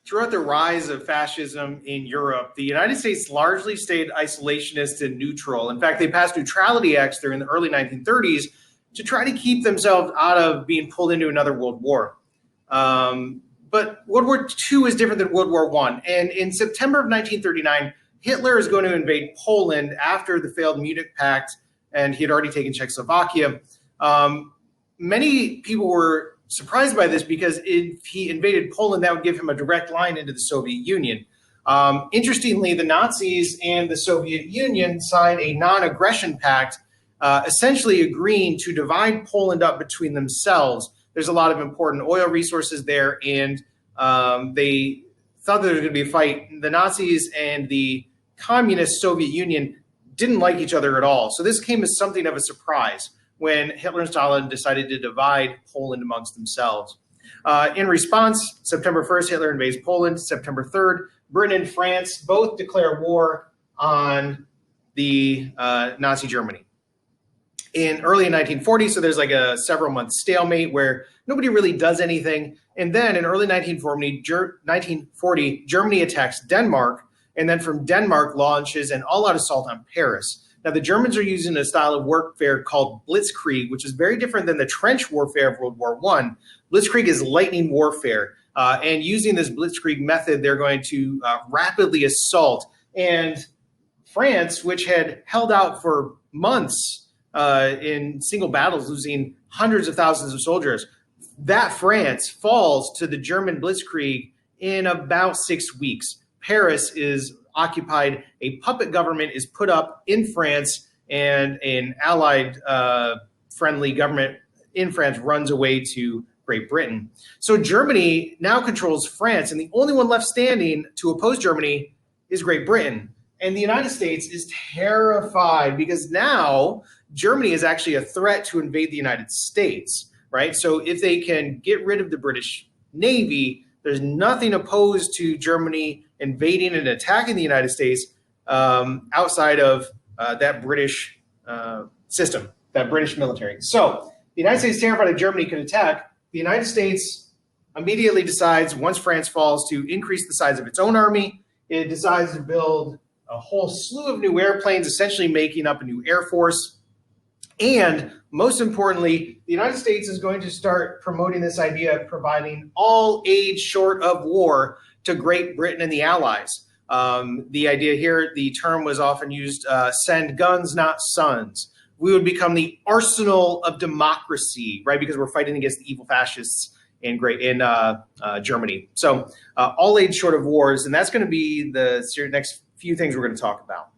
Throughout the rise of fascism in Europe, the United States largely stayed isolationist and neutral. In fact, they passed neutrality acts during the early 1930s to try to keep themselves out of being pulled into another world war. But World War II is different than World War I. And in September of 1939, Hitler is going to invade Poland after the failed Munich Pact, and he had already taken Czechoslovakia. Many people were surprised by this because if he invaded Poland, that would give him a direct line into the Soviet Union. Interestingly, the Nazis and the Soviet Union signed a non-aggression pact, essentially agreeing to divide Poland up between themselves. There's a lot of important oil resources there, and they thought that there was going to be a fight. The Nazis and the communist Soviet Union didn't like each other at all. So this came as something of a surprise when Hitler and Stalin decided to divide Poland amongst themselves. In response, September 1st, Hitler invades Poland. September 3rd, Britain and France both declare war on the Nazi Germany. Early in 1940, so there's like a several month stalemate where nobody really does anything. And then in early 1940, Germany attacks Denmark, and then from Denmark launches an all-out assault on Paris. Now, the Germans are using a style of warfare called blitzkrieg, which is very different than the trench warfare of World War I. Blitzkrieg is lightning warfare. And using this blitzkrieg method, they're going to rapidly assault. And France, which had held out for months in single battles, losing hundreds of thousands of soldiers, that France falls to the German blitzkrieg in about 6 weeks. Paris is occupied, a puppet government is put up in France, and an allied friendly government in France runs away to Great Britain. So Germany now controls France, and the only one left standing to oppose Germany is Great Britain. And the United States is terrified because now Germany is actually a threat to invade the United States, right? So if they can get rid of the British Navy, there's nothing opposed to Germany invading and attacking the United States outside of that British system, that British military. So the United States, terrified of Germany could attack. The United States immediately decides, once France falls, to increase the size of its own army. It decides to build a whole slew of new airplanes, essentially making up a new air force. And most importantly, the United States is going to start promoting this idea of providing all aid short of war to Great Britain and the Allies. The idea here, the term was often used, send guns, not sons. We would become the arsenal of democracy, right? Because we're fighting against the evil fascists in Germany. So all aid short of wars, and that's going to be the next few things we're going to talk about.